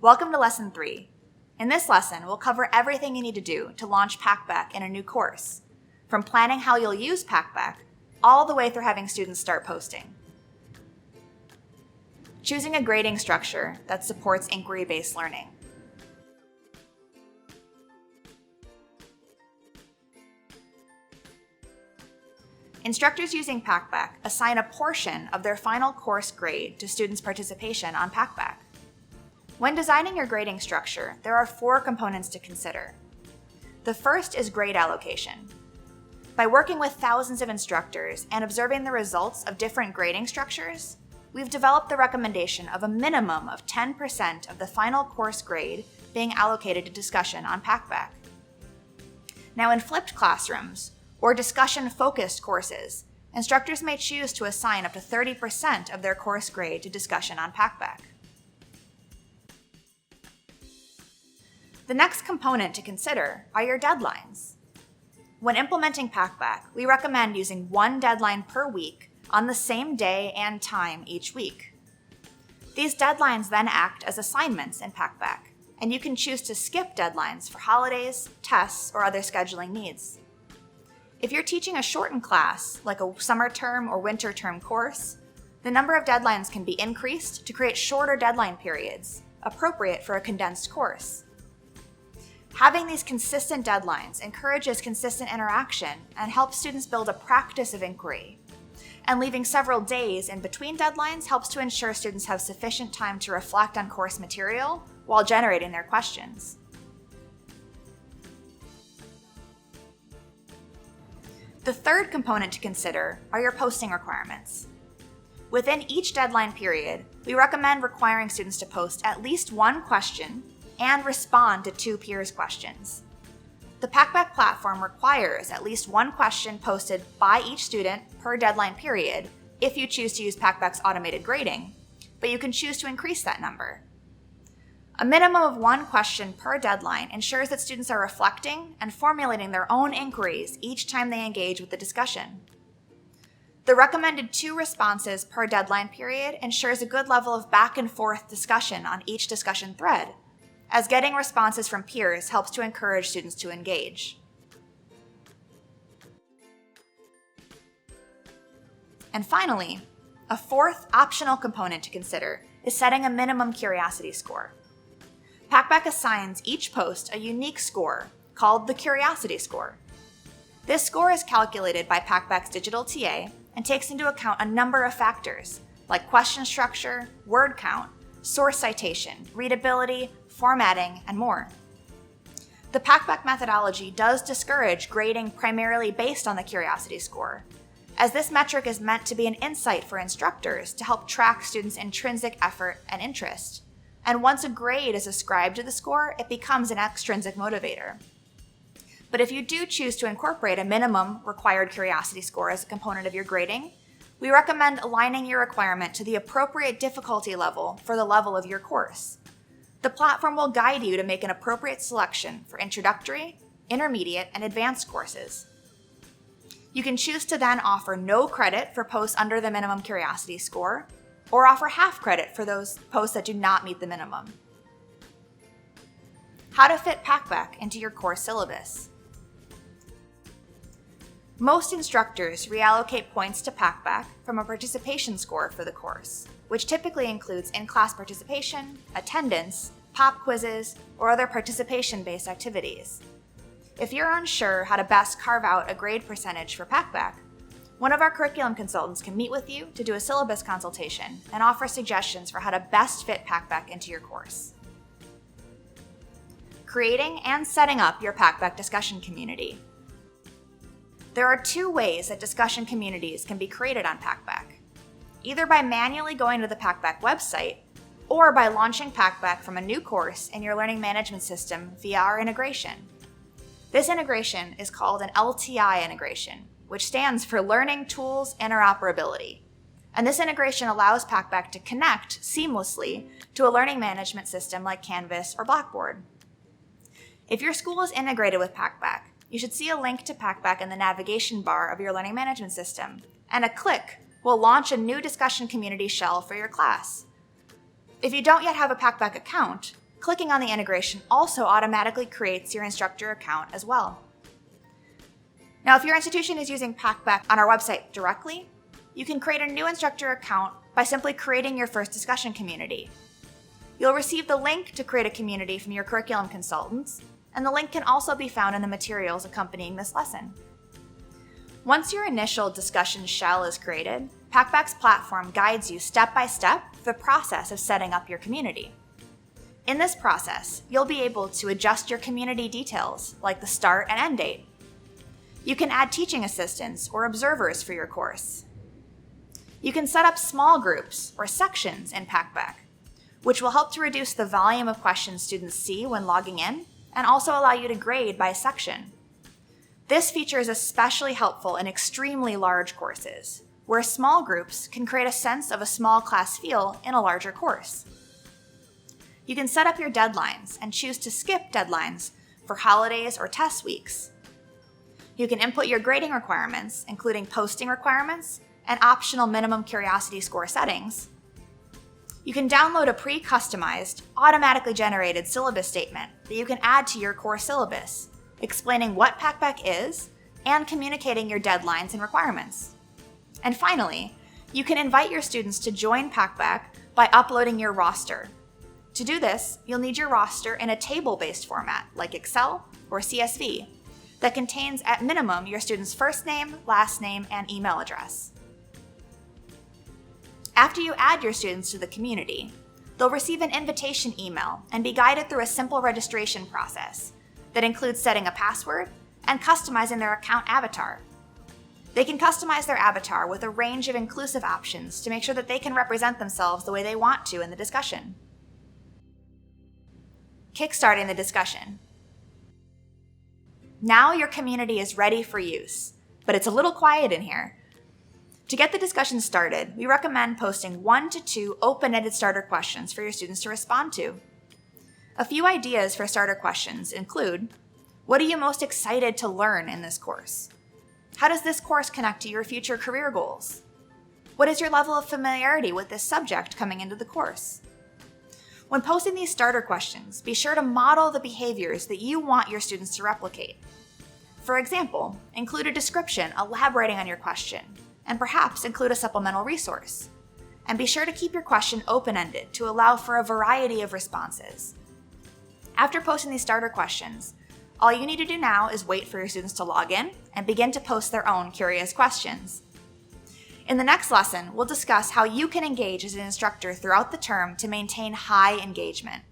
Welcome to Lesson 3. In this lesson, we'll cover everything you need to do to launch Packback in a new course, from planning how you'll use Packback, all the way through having students start posting. Choosing a grading structure that supports inquiry-based learning. Instructors using Packback assign a portion of their final course grade to students' participation on Packback. When designing your grading structure, there are 4 components to consider. The first is grade allocation. By working with thousands of instructors and observing the results of different grading structures, we've developed the recommendation of a minimum of 10% of the final course grade being allocated to discussion on Packback. Now, in flipped classrooms, or discussion-focused courses, instructors may choose to assign up to 30% of their course grade to discussion on Packback. The next component to consider are your deadlines. When implementing Packback, we recommend using 1 deadline per week on the same day and time each week. These deadlines then act as assignments in Packback, and you can choose to skip deadlines for holidays, tests, or other scheduling needs. If you're teaching a shortened class, like a summer term or winter term course, the number of deadlines can be increased to create shorter deadline periods, appropriate for a condensed course. Having these consistent deadlines encourages consistent interaction and helps students build a practice of inquiry. And leaving several days in between deadlines helps to ensure students have sufficient time to reflect on course material while generating their questions. The third component to consider are your posting requirements. Within each deadline period, we recommend requiring students to post at least 1 question and respond to 2 peers' questions. The Packback platform requires at least 1 question posted by each student per deadline period if you choose to use Packback's automated grading, but you can choose to increase that number. A minimum of 1 question per deadline ensures that students are reflecting and formulating their own inquiries each time they engage with the discussion. The recommended 2 responses per deadline period ensures a good level of back and forth discussion on each discussion thread, as getting responses from peers helps to encourage students to engage. And finally, a 4th optional component to consider is setting a minimum curiosity score. Packback assigns each post a unique score called the Curiosity Score. This score is calculated by Packback's digital TA and takes into account a number of factors like question structure, word count, source citation, readability, formatting, and more. The Packback methodology does discourage grading primarily based on the Curiosity Score, as this metric is meant to be an insight for instructors to help track students' intrinsic effort and interest. And once a grade is ascribed to the score, it becomes an extrinsic motivator. But if you do choose to incorporate a minimum required curiosity score as a component of your grading, we recommend aligning your requirement to the appropriate difficulty level for the level of your course. The platform will guide you to make an appropriate selection for introductory, intermediate, and advanced courses. You can choose to then offer no credit for posts under the minimum curiosity score, or offer half credit for those posts that do not meet the minimum. How to fit Packback into your course syllabus. Most instructors reallocate points to Packback from a participation score for the course, which typically includes in-class participation, attendance, pop quizzes, or other participation-based activities. If you're unsure how to best carve out a grade percentage for Packback, one of our curriculum consultants can meet with you to do a syllabus consultation and offer suggestions for how to best fit Packback into your course. Creating and setting up your Packback discussion community. There are 2 ways that discussion communities can be created on Packback, either by manually going to the Packback website or by launching Packback from a new course in your learning management system via our integration. This integration is called an LTI integration, which stands for Learning Tools Interoperability. And this integration allows Packback to connect seamlessly to a learning management system like Canvas or Blackboard. If your school is integrated with Packback, you should see a link to Packback in the navigation bar of your learning management system, and a click will launch a new discussion community shell for your class. If you don't yet have a Packback account, clicking on the integration also automatically creates your instructor account as well. Now, if your institution is using Packback on our website directly, you can create a new instructor account by simply creating your first discussion community. You'll receive the link to create a community from your curriculum consultants, and the link can also be found in the materials accompanying this lesson. Once your initial discussion shell is created, Packback's platform guides you step by step through the process of setting up your community. In this process, you'll be able to adjust your community details, like the start and end date. You can add teaching assistants or observers for your course. You can set up small groups or sections in Packback, which will help to reduce the volume of questions students see when logging in and also allow you to grade by section. This feature is especially helpful in extremely large courses, where small groups can create a sense of a small class feel in a larger course. You can set up your deadlines and choose to skip deadlines for holidays or test weeks. You can input your grading requirements, including posting requirements and optional minimum curiosity score settings. You can download a pre-customized, automatically generated syllabus statement that you can add to your core syllabus, explaining what Packback is and communicating your deadlines and requirements. And finally, you can invite your students to join Packback by uploading your roster. To do this, you'll need your roster in a table-based format like Excel or CSV that contains at minimum your student's first name, last name, and email address. After you add your students to the community, they'll receive an invitation email and be guided through a simple registration process that includes setting a password and customizing their account avatar. They can customize their avatar with a range of inclusive options to make sure that they can represent themselves the way they want to in the discussion. Kickstarting the discussion. Now your community is ready for use, but it's a little quiet in here. To get the discussion started, we recommend posting 1 to 2 open-ended starter questions for your students to respond to. A few ideas for starter questions include: what are you most excited to learn in this course? How does this course connect to your future career goals? What is your level of familiarity with this subject coming into the course? When posting these starter questions, be sure to model the behaviors that you want your students to replicate. For example, include a description elaborating on your question, and perhaps include a supplemental resource. And be sure to keep your question open-ended to allow for a variety of responses. After posting these starter questions, all you need to do now is wait for your students to log in and begin to post their own curious questions. In the next lesson, we'll discuss how you can engage as an instructor throughout the term to maintain high engagement.